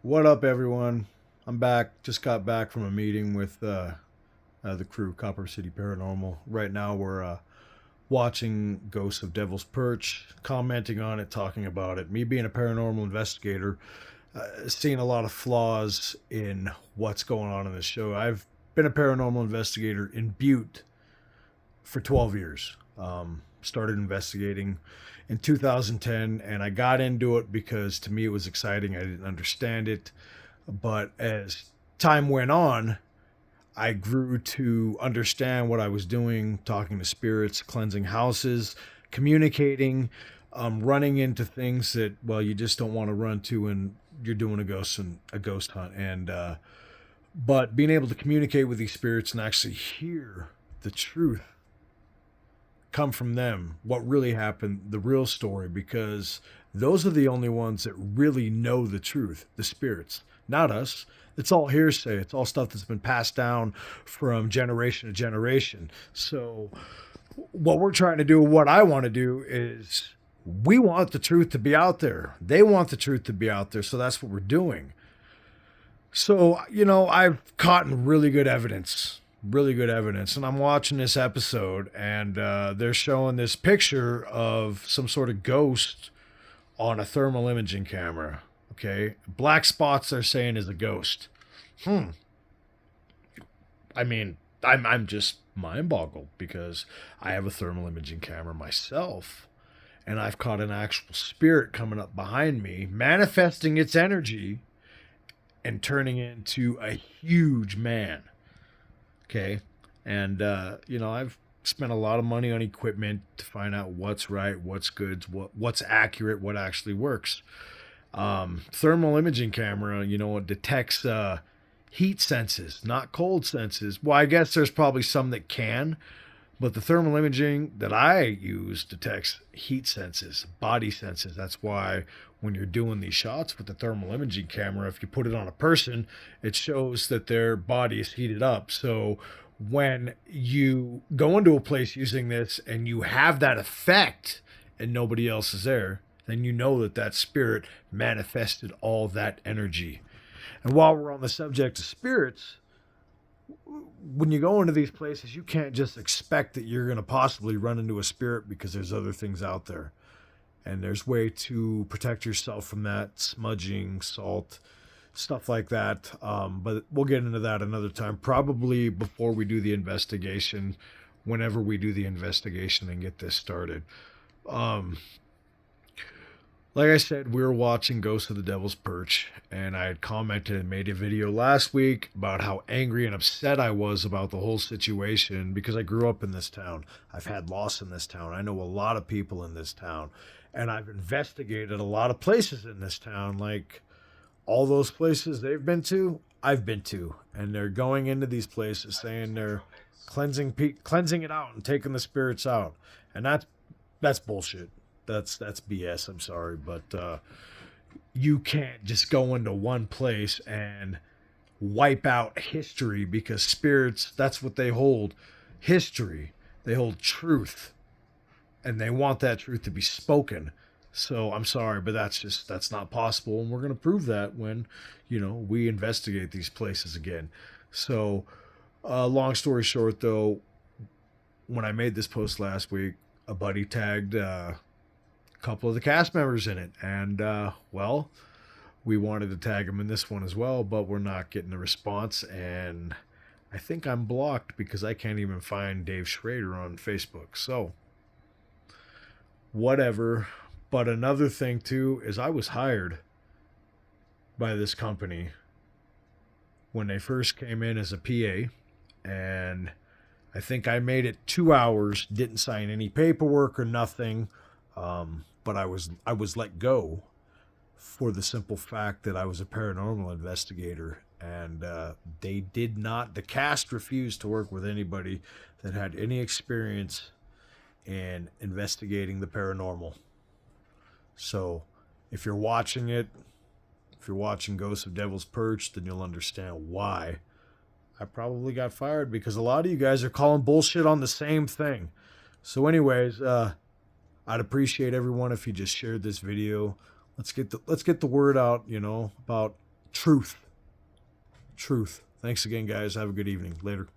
What up, everyone? I'm back. Just got back from a meeting with the crew, Copper City Paranormal. Right now, we're watching Ghosts of Devil's Perch, commenting on it, talking about it. Me being a paranormal investigator, seeing a lot of flaws in what's going on in this show. I've been a paranormal investigator in Butte for 12 years. Started investigating in 2010, and I got into it because to me it was exciting. I didn't understand it, but as time went on, I grew to understand what I was doing, talking to spirits, cleansing houses, communicating, running into things that, well, you just don't want to run to when you're doing a ghost hunt. And but being able to communicate with these spirits and actually hear the truth come from them, what really happened, the real story, because those are the only ones that really know the truth, the spirits, not us. It's all hearsay. It's all stuff that's been passed down from generation to generation. So, what we're trying to do, what I want to do, is we want the truth to be out there. They want the truth to be out there. So, that's what we're doing. So, I've caught really good evidence. And I'm watching this episode, and they're showing this picture of some sort of ghost on a thermal imaging camera. Okay. Black spots they're saying is a ghost. Hmm. I mean, I'm just mind boggled because I have a thermal imaging camera myself. And I've caught an actual spirit coming up behind me, manifesting its energy and turning into a huge man. Okay. And, I've spent a lot of money on equipment to find out what's right, what's good, what's accurate, what actually works. Thermal imaging camera, it detects heat senses, not cold senses. Well, I guess there's probably some that can, but the thermal imaging that I use detects heat senses, body senses. That's why when you're doing these shots with the thermal imaging camera, if you put it on a person, it shows that their body is heated up. So when you go into a place using this and you have that effect and nobody else is there, then you know that that spirit manifested all that energy. And while we're on the subject of spirits, when you go into these places, you can't just expect that you're going to possibly run into a spirit because there's other things out there. And there's way to protect yourself from that, smudging, salt, stuff like that. But we'll get into that another time, probably before we do the investigation, whenever we do the investigation and get this started. Um, like I said, we were watching Ghost of the Devil's Perch, and I had commented and made a video last week about how angry and upset I was about the whole situation because I grew up in this town. I've had loss in this town. I know a lot of people in this town, and I've investigated a lot of places in this town. Like all those places they've been to, I've been to, and they're going into these places saying they're cleansing it out and taking the spirits out, and that's bullshit. That's BS. I'm sorry, but you can't just go into one place and wipe out history because spirits, that's what they hold, history. They hold truth, and they want that truth to be spoken. So I'm sorry, but that's not possible, and we're going to prove that when we investigate these places again. So, long story short, though, when I made this post last week, a buddy tagged couple of the cast members in it. And, well, we wanted to tag them in this one as well, but we're not getting a response. And I think I'm blocked because I can't even find Dave Schrader on Facebook. So, whatever. But another thing, too, is I was hired by this company when they first came in as a PA. And I think I made it 2 hours, didn't sign any paperwork or nothing. But I was let go for the simple fact that I was a paranormal investigator, and they did not. The cast refused to work with anybody that had any experience in investigating the paranormal. So, if you're watching it, if you're watching Ghosts of Devil's Perch, then you'll understand why I probably got fired because a lot of you guys are calling bullshit on the same thing. So, anyways, I'd appreciate everyone if you just shared this video. Let's get the word out, about Truth. Truth. Thanks again, guys. Have a good evening. Later.